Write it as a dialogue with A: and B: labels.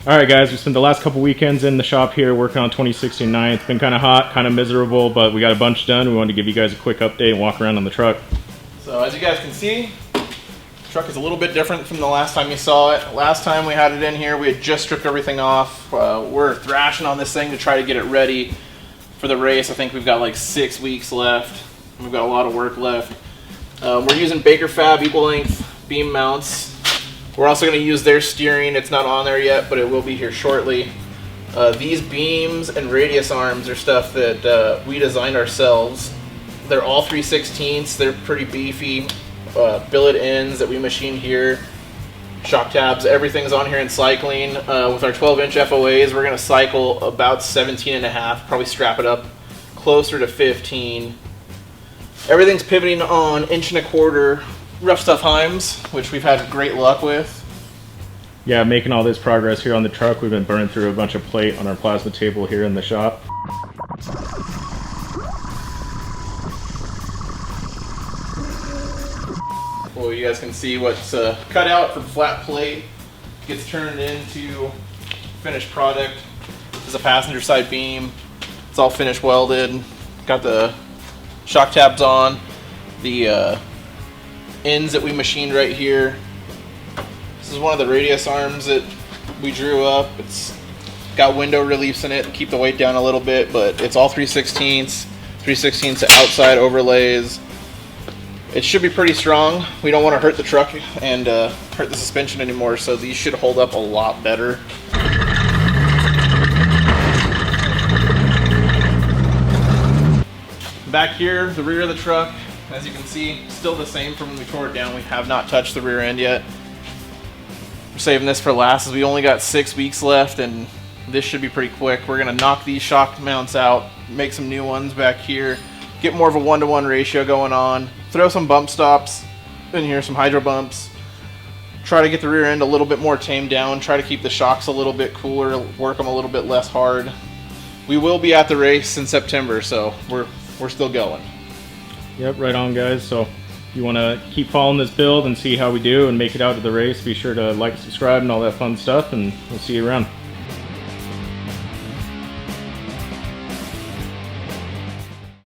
A: All right, guys, we spent the last couple weekends in the shop here working on 2069. It's been kind of hot, kind of miserable, but we got a bunch done. We wanted to give you guys a quick update and walk around on the truck.
B: So as you guys can see, the truck is a little bit different from the last time you saw it. Last time we had it in here, we had just stripped everything off. We're thrashing on this thing to try to get it ready for the race. I think we've got like 6 weeks left. We've got a lot of work left. We're using Baker Fab equal length beam mounts. We're also going to use their steering. It's not on there yet, but it will be here shortly. These beams and radius arms are stuff that we designed ourselves. They're all 3/16. They're pretty beefy. Billet ends that we machine here. Shock tabs, everything's on here in cycling. With our 12-inch FOAs, we're going to cycle about 17.5, probably strap it up closer to 15. Everything's pivoting on 1.25" Rough Stuff Heims, which we've had great luck with.
A: Yeah, making all this progress here on the truck. We've been burning through a bunch of plate on our plasma table here in the shop.
B: Well, you guys can see what's cut out from flat plate gets turned into finished product. This is a passenger side beam. It's all finish welded. Got the shock tabs on. The ends that we machined right here. This is one of the radius arms that we drew up. It's got window reliefs in it to keep the weight down a little bit, but it's all 3/16. 3/16 outside overlays. It should be pretty strong. We don't want to hurt the truck and hurt the suspension anymore, so these should hold up a lot better. Back here, the rear of the truck, as you can see, still the same from when we tore it down. We have not touched the rear end yet. We're saving this for last, as we only got 6 weeks left, and this should be pretty quick. We're gonna knock these shock mounts out, make some new ones back here, get more of a 1-to-1 ratio going on, throw some bump stops in here, some hydro bumps, try to get the rear end a little bit more tamed down, try to keep the shocks a little bit cooler, work them a little bit less hard. We will be at the race in September, so we're still going.
A: Yep, right on, guys. So if you want to keep following this build and see how we do and make it out to the race, be sure to like, subscribe, and all that fun stuff, and we'll see you around.